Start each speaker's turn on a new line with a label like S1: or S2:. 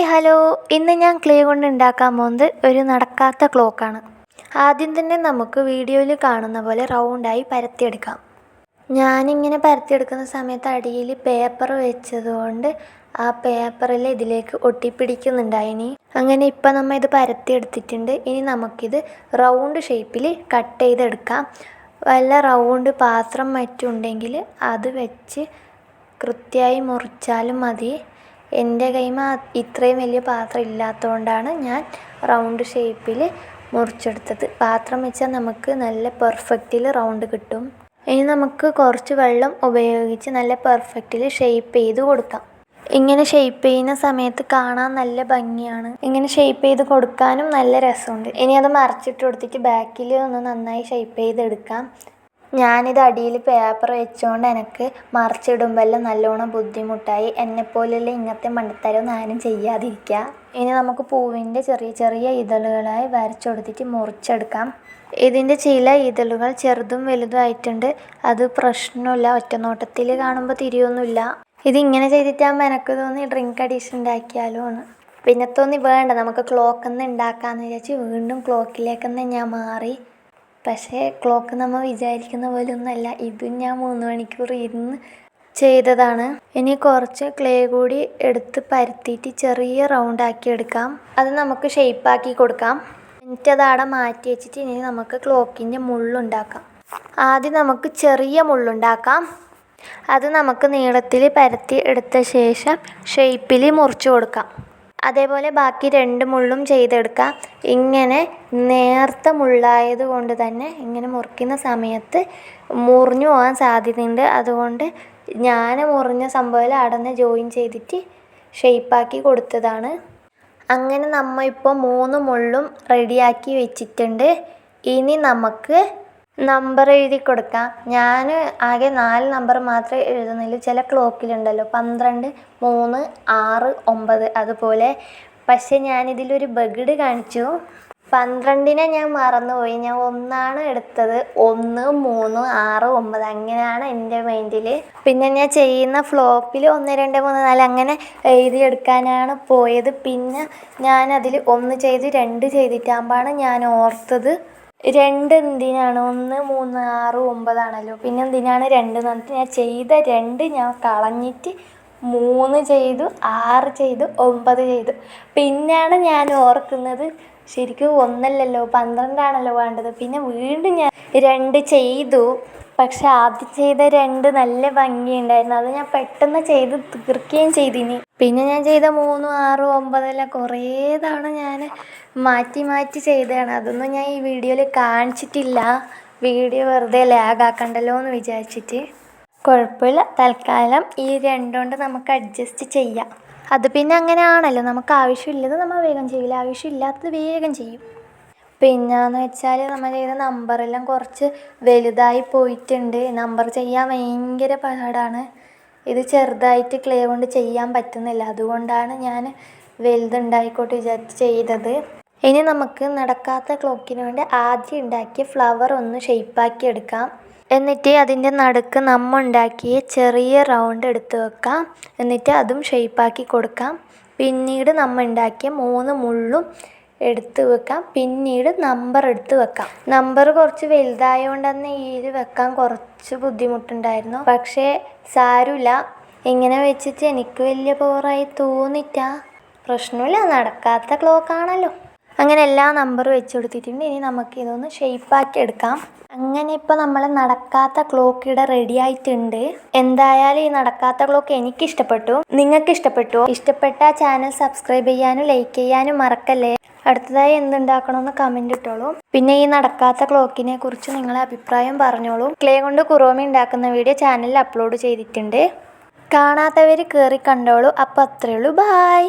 S1: Hello, ഇന്ന് ഞാൻ clay കൊണ്ട് ഉണ്ടാക്കാൻ പോകുന്നത് ഒരു നടക്കാത്ത ക്ലോക്കാണ്. ആദ്യം തന്നെ നമുക്ക് വീഡിയോയിൽ കാണുന്ന പോലെ റൗണ്ടായി പരത്തിയെടുക്കാം. ഞാനിങ്ങനെ പരത്തിയെടുക്കുന്ന സമയത്ത് അടിയിൽ പേപ്പർ വെച്ചതുകൊണ്ട് ആ പേപ്പറിൽ ഇതിലേക്ക് ഒട്ടിപ്പിടിക്കുന്നുണ്ടായിനി. അങ്ങനെ ഇപ്പം നമ്മൾ ഇത് പരത്തിയെടുത്തിട്ടുണ്ട്. ഇനി നമുക്കിത് റൗണ്ട് ഷേപ്പിൽ കട്ട് ചെയ്തെടുക്കാം. വല്ല റൗണ്ട് പാത്രം മറ്റുണ്ടെങ്കിൽ അത് വെച്ച് കൃത്യമായി മുറിച്ചാലും മതി. എൻ്റെ കൈമ ഇത്രയും വലിയ പാത്രം ഇല്ലാത്തതുകൊണ്ടാണ് ഞാൻ റൗണ്ട് ഷേപ്പിൽ മുറിച്ചെടുത്തത്. പാത്രം വെച്ചാൽ നമുക്ക് നല്ല പെർഫെക്റ്റിൽ റൗണ്ട് കിട്ടും. ഇനി നമുക്ക് കുറച്ച് വെള്ളം ഉപയോഗിച്ച് നല്ല പെർഫെക്റ്റിൽ ഷേപ്പ് ചെയ്ത് കൊടുക്കാം. ഇങ്ങനെ ഷേപ്പ് ചെയ്യുന്ന സമയത്ത് കാണാൻ നല്ല ഭംഗിയാണ്. ഇങ്ങനെ ഷേപ്പ് ചെയ്ത് കൊടുക്കാനും നല്ല രസമുണ്ട്. ഇനി അത് മറിച്ചിട്ട് കൊടുത്തിട്ട് ബാക്കിൽ ഒന്ന് നന്നായി ഷേപ്പ് ചെയ്തെടുക്കാം. ഞാനിത് അടിയിൽ പേപ്പർ വെച്ചുകൊണ്ട് എനിക്ക് മറിച്ചിടുമ്പോൾ എല്ലാം നല്ലോണം ബുദ്ധിമുട്ടായി. എന്നെപ്പോലെയുള്ള ഇങ്ങനത്തെ മണ്ടത്തരമൊന്നും ആരും ചെയ്യാതിരിക്കുക. ഇനി നമുക്ക് പൂവിൻ്റെ ചെറിയ ചെറിയ ഇതളുകളായി വരച്ചു കൊടുത്തിട്ട് മുറിച്ചെടുക്കാം. ഇതിൻ്റെ ചില ഇതളുകൾ ചെറുതും വലുതും ആയിട്ടുണ്ട്. അത് പ്രശ്നമില്ല, ഒറ്റനോട്ടത്തിൽ കാണുമ്പോൾ തിരിയൊന്നുമില്ല. ഇതിങ്ങനെ ചെയ്തിട്ടാകുമ്പോൾ എനിക്ക് തോന്നി ഡ്രിങ്ക് അഡീഷൻ ഉണ്ടാക്കിയാലോ എന്ന്. പിന്നെ തോന്നി വേണ്ട, നമുക്ക് ക്ലോക്കെന്ന് ഉണ്ടാക്കാമെന്ന് വിചാരിച്ച് വീണ്ടും ക്ലോക്കിലേക്കെന്ന് ഞാൻ മാറി. പക്ഷേ ക്ലോക്ക് നമ്മൾ വിചാരിക്കുന്ന പോലെ ഒന്നുമല്ല. ഇതും ഞാൻ 3 മണിക്കൂർ ഇരുന്ന് ചെയ്തതാണ്. ഇനി കുറച്ച് ക്ലേ കൂടി എടുത്ത് പരത്തിയിട്ട് ചെറിയ റൗണ്ടാക്കി എടുക്കാം. അത് നമുക്ക് ഷേപ്പാക്കി കൊടുക്കാം. എന്നിട്ട് അത് അവിടെ മാറ്റി വെച്ചിട്ട് ഇനി നമുക്ക് ക്ലോക്കിൻ്റെ മുള്ളുണ്ടാക്കാം. ആദ്യം നമുക്ക് ചെറിയ മുള്ളുണ്ടാക്കാം. അത് നമുക്ക് നീളത്തിൽ പരത്തി എടുത്ത ശേഷം ഷേപ്പിൽ മുറിച്ച് കൊടുക്കാം. അതേപോലെ ബാക്കി 2 മുള്ളും ചെയ്തെടുക്കാം. ഇങ്ങനെ നേർത്ത മുള്ളായത് കൊണ്ട് തന്നെ ഇങ്ങനെ മുറിക്കുന്ന സമയത്ത് മുറിഞ്ഞു പോകാൻ സാധ്യതയുണ്ട്. അതുകൊണ്ട് ഞാൻ മുറിഞ്ഞ സംഭവം അടന്ന് ജോയിൻ ചെയ്തിട്ട് ഷേപ്പാക്കി കൊടുത്തതാണ്. അങ്ങനെ നമ്മൾ ഇപ്പോൾ 3 മുള്ളും റെഡിയാക്കി വെച്ചിട്ടുണ്ട്. ഇനി നമുക്ക് നമ്പർ എഴുതി കൊടുക്കാം. ഞാൻ ആകെ 4 നമ്പർ മാത്രമേ എഴുതുന്നുള്ളൂ. ചില ക്ലോക്കിലുണ്ടല്ലോ 12, 3, 6, 9 അതുപോലെ. പക്ഷേ ഞാനിതിലൊരു ബഗഡ് കാണിച്ചു. 12നെ ഞാൻ മറന്നുപോയി. ഞാൻ 1 എടുത്തത്. 1, 3, 6, 9 അങ്ങനെയാണ് എൻ്റെ മൈൻഡിൽ. പിന്നെ ഞാൻ ചെയ്യുന്ന ഫ്ലോപ്പിൽ 1, 2, 3, 4 അങ്ങനെ എഴുതിയെടുക്കാനാണ് പോയത്. പിന്നെ ഞാനതിൽ 1 ചെയ്ത് 2 ചെയ്തിട്ടാകുമ്പോഴാണ് ഞാൻ ഓർത്തത് 2 എന്തിനാണ്, 1, 3, 6, 9 ആണല്ലോ. പിന്നെ എന്തിനാണ് 2 എന്ന് പറഞ്ഞിട്ട് ഞാൻ ചെയ്ത 2 ഞാൻ കളഞ്ഞിട്ട് 3 ചെയ്തു, 6 ചെയ്തു, 9 ചെയ്തു. പിന്നെയാണ് ഞാൻ ഓർക്കുന്നത് ശരിക്കും 1 അല്ലല്ലോ 12 ആണല്ലോ വേണ്ടത്. പിന്നെ വീണ്ടും ഞാൻ 2 ചെയ്തു. പക്ഷെ ആദ്യം ചെയ്ത 2 നല്ല ഭംഗിയുണ്ടായിരുന്നു. അത് ഞാൻ പെട്ടെന്ന് ചെയ്ത് തീർക്കുകയും ചെയ്തിനി. പിന്നെ ഞാൻ ചെയ്ത 3, 6, 9 എല്ലാം കുറേ തവണ ഞാൻ മാറ്റി മാറ്റി ചെയ്തതാണ്. അതൊന്നും ഞാൻ ഈ വീഡിയോയിൽ കാണിച്ചിട്ടില്ല. വീഡിയോ വെറുതെ ലാഗാക്കണ്ടല്ലോ എന്ന് വിചാരിച്ചിട്ട്. കുഴപ്പമില്ല, തൽക്കാലം ഈ 2 കൊണ്ട് നമുക്ക് അഡ്ജസ്റ്റ് ചെയ്യാം. അത് പിന്നെ അങ്ങനെ ആണല്ലോ, നമുക്ക് ആവശ്യമില്ലത് നമ്മൾ വേഗം ചെയ്യില്ല, ആവശ്യമില്ലാത്തത് വേഗം ചെയ്യും. പിന്നെയെന്ന് വെച്ചാൽ നമ്മൾ ചെയ്ത നമ്പറെല്ലാം കുറച്ച് വലുതായി പോയിട്ടുണ്ട്. നമ്പർ ചെയ്യാൻ ഭയങ്കര പാടാണ്. ഇത് ചെറുതായിട്ട് ക്ലേ കൊണ്ട് ചെയ്യാൻ പറ്റുന്നില്ല. അതുകൊണ്ടാണ് ഞാൻ വലുതുണ്ടായിക്കോട്ടെ വിചാരിച്ച് ചെയ്തത്. ഇനി നമുക്ക് നടക്കാത്ത ക്ലോക്കിന് വേണ്ടി ആദ്യം ഉണ്ടാക്കിയ ഫ്ലവർ ഒന്ന് ഷേപ്പാക്കി എടുക്കാം. എന്നിട്ട് അതിൻ്റെ നടുക്ക് നമ്മൾ ഉണ്ടാക്കിയ ചെറിയ റൗണ്ട് എടുത്ത് വെക്കാം. എന്നിട്ട് അതും ഷേപ്പാക്കി കൊടുക്കാം. പിന്നീട് നമ്മൾ ഉണ്ടാക്കിയ 3 മുള്ളും എടുത്ത് വെക്കാം. പിന്നീട് നമ്പർ എടുത്ത് വെക്കാം. നമ്പർ കുറച്ച് വലുതായതുകൊണ്ട് തന്നെ ഇതിൽ വെക്കാൻ കുറച്ച് ബുദ്ധിമുട്ടുണ്ടായിരുന്നു. പക്ഷേ സാരമില്ല, ഇങ്ങനെ വെച്ചിട്ട് എനിക്ക് വലിയ പവറായി തോന്നിട്ടാ. പ്രശ്നമില്ല, നടക്കാത്ത ക്ലോക്കാണല്ലോ. അങ്ങനെ എല്ലാ നമ്പറും വെച്ച് കൊടുത്തിട്ടുണ്ട്. ഇനി നമുക്ക് ഇതൊന്ന് ഷേപ്പാക്കി എടുക്കാം. അങ്ങനെ ഇപ്പോൾ നമ്മൾ നടക്കാത്ത ക്ലോക്ക് ഇവിടെ റെഡി ആയിട്ടുണ്ട്. എന്തായാലും ഈ നടക്കാത്ത ക്ലോക്ക് എനിക്ക് ഇഷ്ടപ്പെട്ടു. നിങ്ങൾക്ക് ഇഷ്ടപ്പെട്ടുവോ? ഇഷ്ടപ്പെട്ട ചാനൽ സബ്സ്ക്രൈബ് ചെയ്യാനും ലൈക്ക് ചെയ്യാനും മറക്കല്ലേ. അടുത്തതായി എന്തുണ്ടാക്കണമെന്ന് കമൻറ്റ് ഇട്ടോളൂ. പിന്നെ ഈ നടക്കാത്ത ക്ലോക്കിനെ കുറിച്ച് നിങ്ങളെ അഭിപ്രായം പറഞ്ഞോളൂ. ക്ലേ കൊണ്ട് കുറോമി ഉണ്ടാക്കുന്ന വീഡിയോ ചാനലിൽ അപ്ലോഡ് ചെയ്തിട്ടുണ്ട്. കാണാത്തവർ കയറി കണ്ടോളൂ. അപ്പോൾ അത്രയേ ഉള്ളൂ. ബായ്.